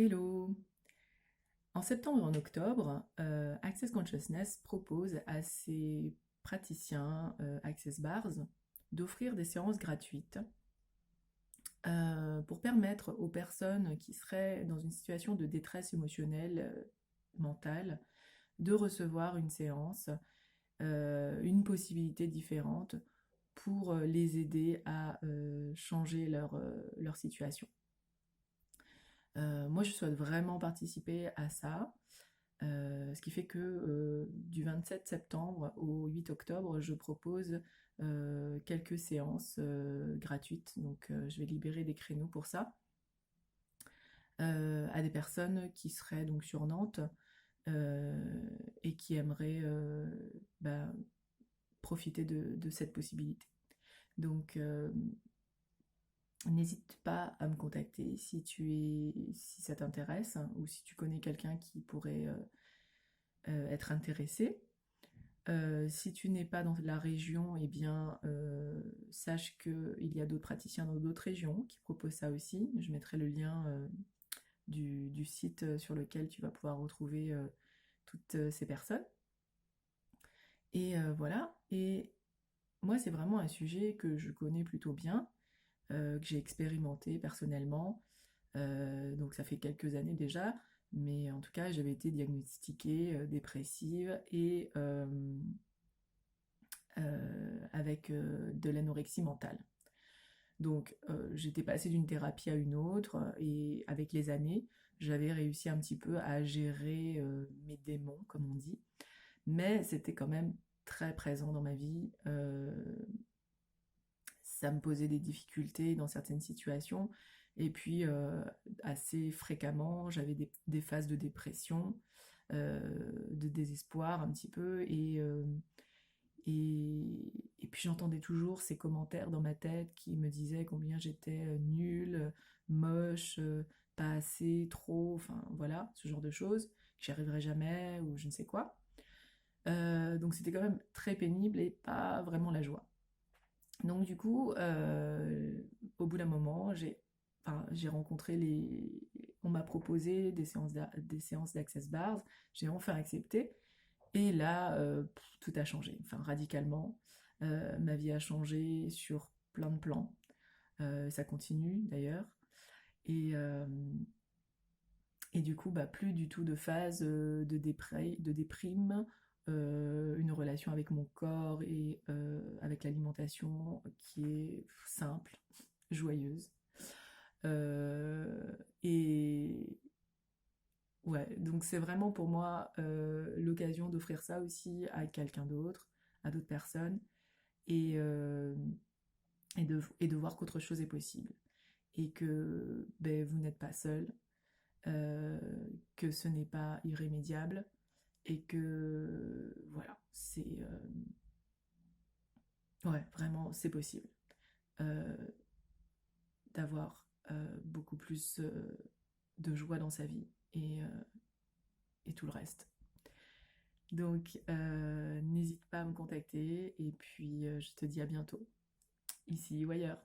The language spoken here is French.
Hello! En septembre et en octobre, Access Consciousness propose à ses praticiens Access Bars d'offrir des séances gratuites pour permettre aux personnes qui seraient dans une situation de détresse émotionnelle, mentale, de recevoir une séance, une possibilité différente pour les aider à changer leur situation. Moi, je souhaite vraiment participer à ça, ce qui fait que du 27 septembre au 8 octobre, je propose quelques séances gratuites. Donc, je vais libérer des créneaux pour ça à des personnes qui seraient donc sur Nantes et qui aimeraient bah, profiter de cette possibilité. Donc, n'hésite pas à me contacter si ça t'intéresse, hein, ou si tu connais quelqu'un qui pourrait être intéressé. Si tu n'es pas dans la région, eh bien, sache qu'il y a d'autres praticiens dans d'autres régions qui proposent ça aussi. Je mettrai le lien du site sur lequel tu vas pouvoir retrouver toutes ces personnes. Et voilà. Et moi, c'est vraiment un sujet que je connais plutôt bien, que j'ai expérimenté personnellement. Donc ça fait quelques années déjà, mais en tout cas j'avais été diagnostiquée dépressive et avec de l'anorexie mentale. Donc j'étais passée d'une thérapie à une autre et avec les années j'avais réussi un petit peu à gérer mes démons comme on dit, mais c'était quand même très présent dans ma vie. Ça me posait des difficultés dans certaines situations. Et puis, assez fréquemment, j'avais des phases de dépression, de désespoir un petit peu. Et puis j'entendais toujours ces commentaires dans ma tête qui me disaient combien j'étais nulle, moche, pas assez, trop, enfin voilà, ce genre de choses, que j'y arriverais jamais ou je ne sais quoi. Donc c'était quand même très pénible et pas vraiment la joie. Donc du coup, au bout d'un moment, j'ai rencontré on m'a proposé des séances d'Access Bars, j'ai enfin accepté, et là, tout a changé, enfin radicalement. Ma vie a changé sur plein de plans. Ça continue d'ailleurs. Et, euh, et du coup, bah, plus du tout de phase de déprime, une relation avec mon corps et avec l'alimentation qui est simple, joyeuse. Et ouais, donc c'est vraiment pour moi l'occasion d'offrir ça aussi à quelqu'un d'autre, à d'autres personnes, et, euh, et de voir qu'autre chose est possible. Et que ben, vous n'êtes pas seul, euh, que ce n'est pas irrémédiable et que voilà, ouais, vraiment, c'est possible euh, d'avoir beaucoup plus de joie dans sa vie et tout le reste. Donc, n'hésite pas à me contacter et puis je te dis à bientôt, ici ou ailleurs.